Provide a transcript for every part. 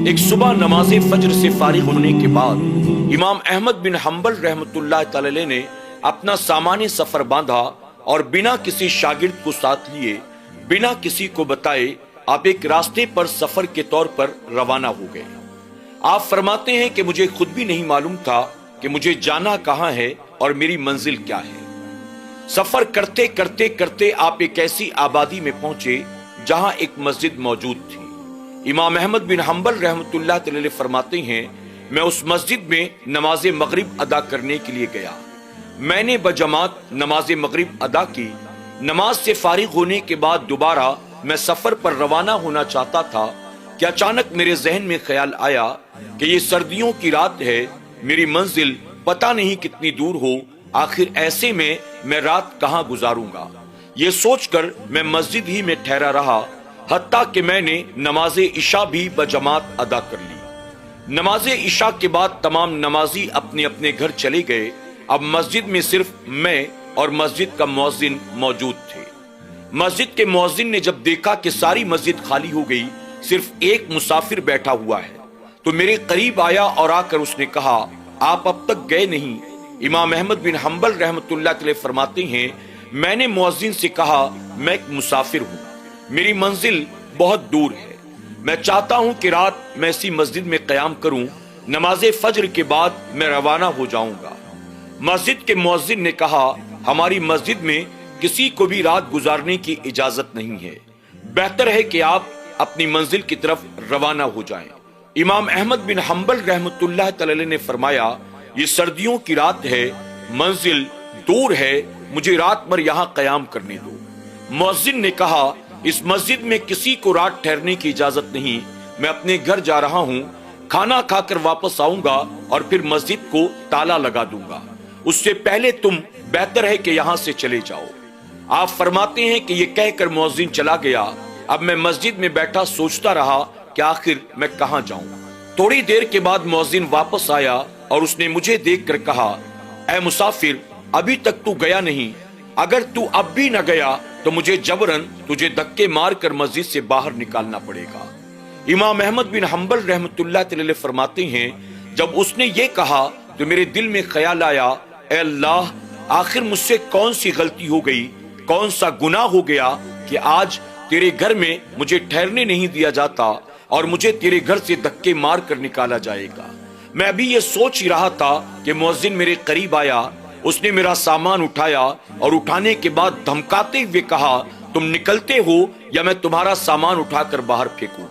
ایک صبح نماز فجر سے فارغ ہونے کے بعد امام احمد بن حنبل رحمۃ اللہ تعالی نے اپنا سامان سفر باندھا اور بنا کسی شاگرد کو ساتھ لیے، بنا کسی کو بتائے آپ ایک راستے پر سفر کے طور پر روانہ ہو گئے۔ آپ فرماتے ہیں کہ مجھے خود بھی نہیں معلوم تھا کہ مجھے جانا کہاں ہے اور میری منزل کیا ہے۔ سفر کرتے کرتے کرتے آپ ایک ایسی آبادی میں پہنچے جہاں ایک مسجد موجود تھی۔ امام احمد بن حنبل رحمۃ اللہ تعالی فرماتے ہیں، میں اس مسجد میں نماز مغرب ادا کرنے کے لیے گیا۔ میں نے بجماعت نماز مغرب ادا کی۔ نماز سے فارغ ہونے کے بعد دوبارہ میں سفر پر روانہ ہونا چاہتا تھا کہ اچانک میرے ذہن میں خیال آیا کہ یہ سردیوں کی رات ہے، میری منزل پتہ نہیں کتنی دور ہو، آخر ایسے میں رات کہاں گزاروں گا۔ یہ سوچ کر میں مسجد ہی میں ٹھہرا رہا، حتیٰ کہ میں نے نماز عشاء بھی بجماعت ادا کر لی۔ نماز عشاء کے بعد تمام نمازی اپنے اپنے گھر چلے گئے۔ اب مسجد میں صرف میں اور مسجد کا مؤذن موجود تھے۔ مسجد کے مؤذن نے جب دیکھا کہ ساری مسجد خالی ہو گئی، صرف ایک مسافر بیٹھا ہوا ہے، تو میرے قریب آیا اور آ کر اس نے کہا، آپ اب تک گئے نہیں؟ امام احمد بن حنبل رحمۃ اللہ علیہ فرماتے ہیں، میں نے مؤذن سے کہا، میں ایک مسافر ہوں، میری منزل بہت دور ہے، میں چاہتا ہوں کہ رات میں اسی مسجد میں قیام کروں، نماز فجر کے بعد میں روانہ ہو جاؤں گا۔ مسجد کے مؤذن نے کہا، ہماری مسجد میں کسی کو بھی رات گزارنے کی اجازت نہیں ہے، بہتر ہے کہ آپ اپنی منزل کی طرف روانہ ہو جائیں۔ امام احمد بن حنبل رحمۃ اللہ تعالی نے فرمایا، یہ سردیوں کی رات ہے، منزل دور ہے، مجھے رات بھر یہاں قیام کرنے دو۔ مؤذن نے کہا، اس مسجد میں کسی کو رات ٹھہرنے کی اجازت نہیں، میں اپنے گھر جا رہا ہوں، کھانا کھا کر واپس آؤں گا اور پھر مسجد کو تالا لگا دوں گا، اس سے پہلے تم بہتر ہے کہ یہاں سے چلے جاؤ۔ آپ فرماتے ہیں کہ یہ کہہ کر مؤذن چلا گیا۔ اب میں مسجد میں بیٹھا سوچتا رہا کہ آخر میں کہاں جاؤں۔ تھوڑی دیر کے بعد مؤذن واپس آیا اور اس نے مجھے دیکھ کر کہا، اے مسافر، ابھی تک تو گیا نہیں، اگر تو اب بھی نہ گیا تو مجھے جبرن تجھے دھکے مار کر مسجد سے باہر نکالنا پڑے گا۔ امام احمد بن حنبل رحمۃ اللہ تعالی فرماتے ہیں، جب اس نے یہ کہا تو میرے دل میں خیال آیا، اے اللہ، آخر مجھ سے کون سی غلطی ہو گئی، کون سا گناہ ہو گیا کہ آج تیرے گھر میں مجھے ٹھہرنے نہیں دیا جاتا اور مجھے تیرے گھر سے دھکے مار کر نکالا جائے گا۔ میں ابھی یہ سوچ ہی رہا تھا کہ مؤذن میرے قریب آیا، اس نے میرا سامان اٹھایا اور اٹھانے کے بعد دھمکاتے ہوئے کہا، تم نکلتے ہو یا میں تمہارا سامان اٹھا کر باہر پھینکوں۔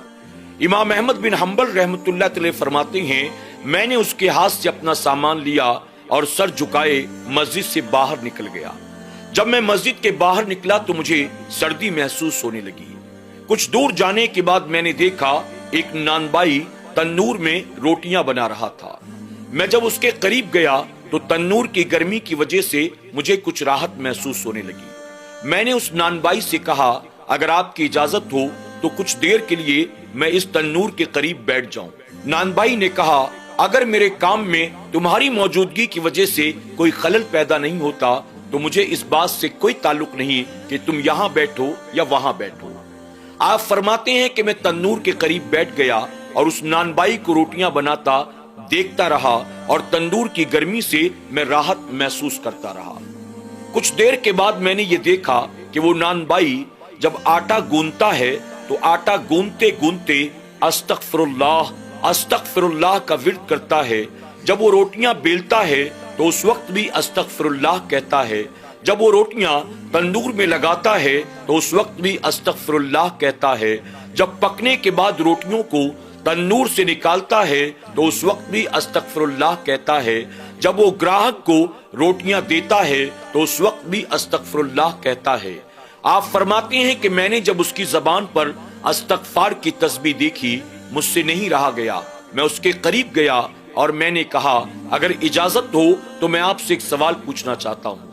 امام احمد بن حنبل رحمۃ اللہ تعالی فرماتے ہیں، میں نے اس کے ہاتھ سے اپنا سامان لیا اور سر جھکائے مسجد سے باہر نکل گیا۔ جب میں مسجد کے باہر نکلا تو مجھے سردی محسوس ہونے لگی۔ کچھ دور جانے کے بعد میں نے دیکھا ایک نانبائی تنور میں روٹیاں بنا رہا تھا۔ میں جب اس کے قریب گیا تو تنور کی گرمی کی وجہ سے مجھے کچھ راحت محسوس ہونے لگی۔ میں نے اس نانبائی سے کہا، اگر آپ کی اجازت ہو تو کچھ دیر کے لیے میں اس تنور کے قریب بیٹھ جاؤں۔ نانبائی نے کہا، اگر میرے کام میں تمہاری موجودگی کی وجہ سے کوئی خلل پیدا نہیں ہوتا تو مجھے اس بات سے کوئی تعلق نہیں کہ تم یہاں بیٹھو یا وہاں بیٹھو۔ آپ فرماتے ہیں کہ میں تنور کے قریب بیٹھ گیا اور اس نانبائی کو روٹیاں بناتا دیکھتا رہا اور تندور کی گرمی سے میں راحت محسوس کرتا رہا۔ کچھ دیر کے بعد میں نے یہ دیکھا کہ وہ نانبائی جب آٹا گوندتا ہے تو آٹا گوندتے گوندتے استغفر اللہ کا ورد کرتا ہے۔ جب وہ روٹیاں بیلتا ہے تو اس وقت بھی استغفر اللہ کہتا ہے۔ جب وہ روٹیاں تندور میں لگاتا ہے تو اس وقت بھی استغفر اللہ کہتا ہے۔ جب پکنے کے بعد روٹیوں کو تنور سے نکالتا ہے تو اس وقت بھی استغفر اللہ کہتا ہے۔ جب وہ گراہک کو روٹیاں دیتا ہے تو اس وقت بھی استغفر اللہ کہتا ہے۔ آپ فرماتے ہیں کہ میں نے جب اس کی زبان پر استغفار کی تسبیح دیکھی، مجھ سے نہیں رہا گیا، میں اس کے قریب گیا اور میں نے کہا، اگر اجازت ہو تو میں آپ سے ایک سوال پوچھنا چاہتا ہوں۔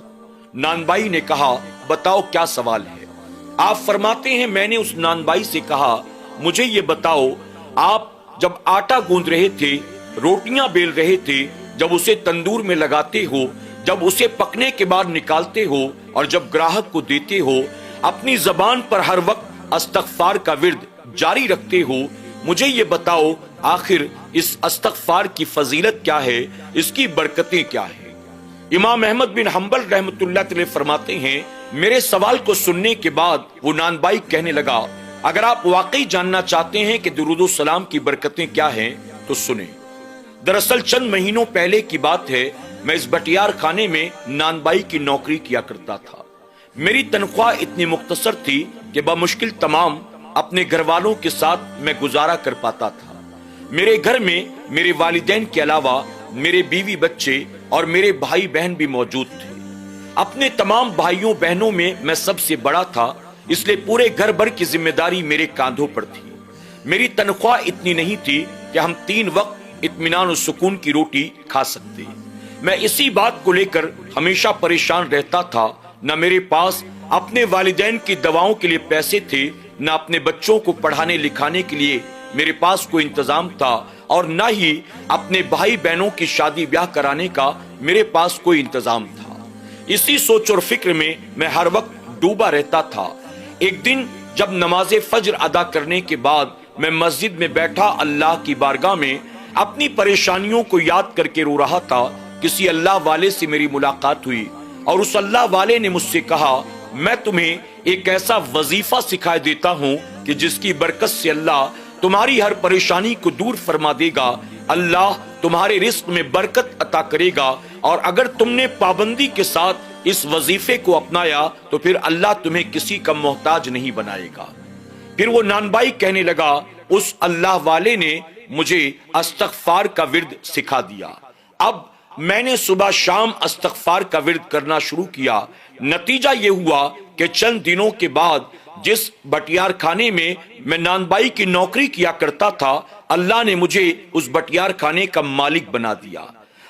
نانبائی نے کہا، بتاؤ کیا سوال ہے؟ آپ فرماتے ہیں، میں نے اس نانبائی سے کہا، مجھے یہ بتاؤ، آپ جب آٹا گوندھ رہے تھے، روٹیاں بیل رہے تھے، جب اسے تندور میں لگاتے ہو، جب اسے پکنے کے بعد نکالتے ہو اور جب گراہک کو دیتے ہو، اپنی زبان پر ہر وقت استغفار کا ورد جاری رکھتے ہو، مجھے یہ بتاؤ آخر اس استغفار کی فضیلت کیا ہے، اس کی برکتیں کیا ہیں؟ امام احمد بن حنبل رحمۃ اللہ علیہ فرماتے ہیں، میرے سوال کو سننے کے بعد وہ نان بھائی کہنے لگا، اگر آپ واقعی جاننا چاہتے ہیں کہ درود و سلام کی برکتیں کیا ہیں تو سنیں۔ دراصل چند مہینوں پہلے کی بات ہے، میں اس بٹیار خانے میں نان بائی کی نوکری کیا کرتا تھا۔ میری تنخواہ اتنی مختصر تھی کہ بمشکل تمام اپنے گھر والوں کے ساتھ میں گزارا کر پاتا تھا۔ میرے گھر میں میرے والدین کے علاوہ میرے بیوی بچے اور میرے بھائی بہن بھی موجود تھے۔ اپنے تمام بھائیوں بہنوں میں سب سے بڑا تھا، اس لیے پورے گھر بھر کی ذمہ داری میرے کاندھوں پر تھی۔ میری تنخواہ اتنی نہیں تھی کہ ہم 3 وقت اطمینان و سکون کی روٹی کھا سکتے۔ میں اسی بات کو لے کر ہمیشہ پریشان رہتا تھا، نہ میرے پاس اپنے والدین کی دواؤں کے لیے پیسے تھے، نہ اپنے بچوں کو پڑھانے لکھانے کے لیے میرے پاس کوئی انتظام تھا، اور نہ ہی اپنے بھائی بہنوں کی شادی بیاہ کرانے کا میرے پاس کوئی انتظام تھا۔ اسی سوچ اور فکر میں ہر وقت ڈوبا رہتا تھا۔ ایک دن جب نماز فجر ادا کرنے کے بعد میں مسجد میں بیٹھا اللہ کی بارگاہ میں اپنی پریشانیوں کو یاد کر کے رو رہا تھا، کسی اللہ والے سے میری ملاقات ہوئی اور اس اللہ والے نے مجھ سے کہا، میں تمہیں ایک ایسا وظیفہ سکھا دیتا ہوں کہ جس کی برکت سے اللہ تمہاری ہر پریشانی کو دور فرما دے گا، اللہ تمہارے رزق میں برکت عطا کرے گا، اور اگر تم نے پابندی کے ساتھ اس وظیفے کو اپنایا تو پھر اللہ تمہیں کسی کا محتاج نہیں بنائے گا۔ پھر وہ نان بھائی کہنے لگا، اس اللہ والے نے مجھے استغفار کا ورد سکھا دیا۔ اب میں نے صبح شام استغفار کا ورد کرنا شروع کیا۔ نتیجہ یہ ہوا کہ چند دنوں کے بعد جس بٹیار خانے میں نان بائی کی نوکری کیا کرتا تھا، اللہ نے مجھے اس بٹیار خانے کا مالک بنا دیا۔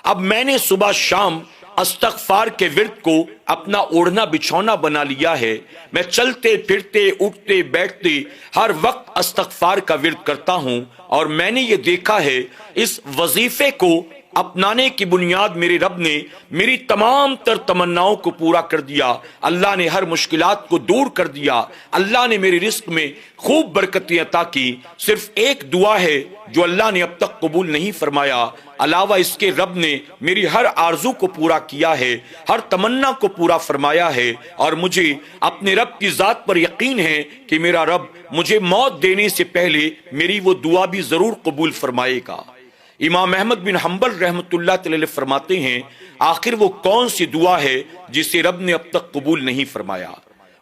اب میں نے صبح شام استغفار کے ورد کو اپنا اوڑھنا بچھونا بنا لیا ہے۔ میں چلتے پھرتے اٹھتے بیٹھتے ہر وقت استغفار کا ورد کرتا ہوں، اور میں نے یہ دیکھا ہے اس وظیفے کو اپنانے کی بنیاد میرے رب نے میری تمام تر تمناؤں کو پورا کر دیا۔ اللہ نے ہر مشکلات کو دور کر دیا، اللہ نے میرے رزق میں خوب برکتیں عطا کی۔ صرف ایک دعا ہے جو اللہ نے اب تک قبول نہیں فرمایا، علاوہ اس کے رب نے میری ہر آرزو کو پورا کیا ہے، ہر تمنا کو پورا فرمایا ہے، اور مجھے اپنے رب کی ذات پر یقین ہے کہ میرا رب مجھے موت دینے سے پہلے میری وہ دعا بھی ضرور قبول فرمائے گا۔ امام احمد بن حنبل رحمۃ اللہ علیہ فرماتے ہیں، آخر وہ کون سی دعا ہے جسے رب نے اب تک قبول نہیں فرمایا؟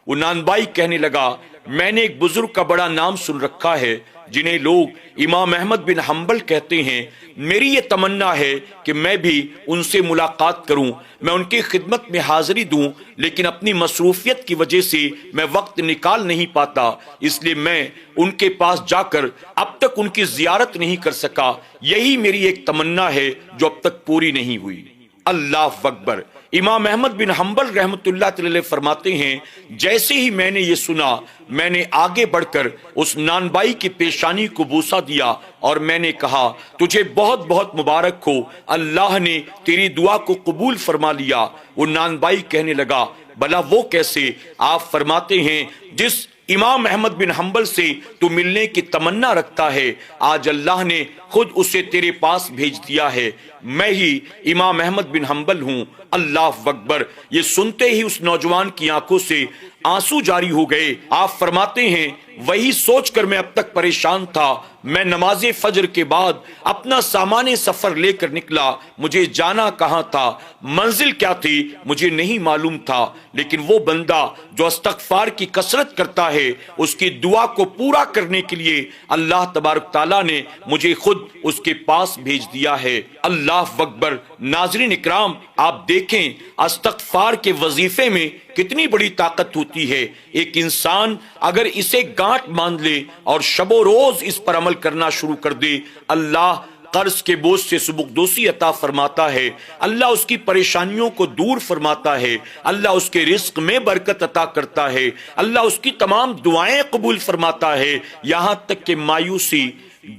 وہ نان بائی کہنے لگا، میں نے ایک بزرگ کا بڑا نام سن رکھا ہے جنہیں لوگ امام احمد بن حنبل کہتے ہیں۔ میری یہ تمنا ہے کہ میں بھی ان سے ملاقات کروں، میں ان کی خدمت میں حاضری دوں، لیکن اپنی مصروفیت کی وجہ سے میں وقت نکال نہیں پاتا، اس لیے میں ان کے پاس جا کر اب تک ان کی زیارت نہیں کر سکا۔ یہی میری ایک تمنا ہے جو اب تک پوری نہیں ہوئی۔ اللہ اکبر۔ امام احمد بن حنبل رحمۃ اللہ علیہ فرماتے ہیں، جیسے ہی میں نے یہ سنا، میں نے آگے بڑھ کر اس نان بائی کی پیشانی کو بوسہ دیا اور میں نے کہا، تجھے بہت بہت مبارک ہو، اللہ نے تیری دعا کو قبول فرما لیا۔ وہ نان بائی کہنے لگا، بھلا وہ کیسے؟ آپ فرماتے ہیں، جس امام احمد بن حنبل سے تو ملنے کی تمنا رکھتا ہے، آج اللہ نے خود اسے تیرے پاس بھیج دیا ہے۔ میں ہی امام احمد بن حنبل ہوں۔ اللہ اکبر۔ یہ سنتے ہی اس نوجوان کی آنکھوں سے آنسو جاری ہو گئے۔ آپ فرماتے ہیں، وہی سوچ کر میں اب تک پریشان تھا۔ میں نماز فجر کے بعد اپنا سامان سفر لے کر نکلا۔ مجھے جانا کہاں تھا، منزل کیا تھی، مجھے نہیں معلوم تھا، لیکن وہ بندہ جو استغفار کی کثرت کرتا ہے، اس کی دعا کو پورا کرنے کے لیے اللہ تبارک تعالیٰ نے مجھے خود اس کے پاس بھیج دیا ہے۔ اللہ اکبر۔ ناظرین اکرام، آپ دیکھیں استغفار کے وظیفے میں کتنی بڑی طاقت ہوتی ہے۔ ایک انسان اگر اسے گانٹ باندھ لے اور شب و روز اس پر عمل کرنا شروع کر دے، اللہ قرض کے بوجھ سے سبکدوسی عطا فرماتا ہے، اللہ اس کی پریشانیوں کو دور فرماتا ہے، اللہ اس کے رزق میں برکت عطا کرتا ہے، اللہ اس کی تمام دعائیں قبول فرماتا ہے، یہاں تک کہ مایوسی،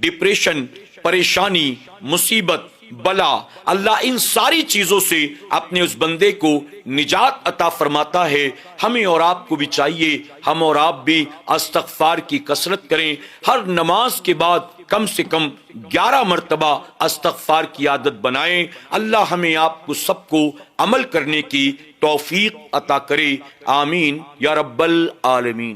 ڈپریشن، پریشانی، مصیبت، بلا، اللہ ان ساری چیزوں سے اپنے اس بندے کو نجات عطا فرماتا ہے۔ ہمیں اور آپ کو بھی چاہیے ہم اور آپ بھی استغفار کی کثرت کریں، ہر نماز کے بعد کم سے کم 11 مرتبہ استغفار کی عادت بنائیں۔ اللہ ہمیں آپ کو سب کو عمل کرنے کی توفیق عطا کرے، آمین یا رب العالمین۔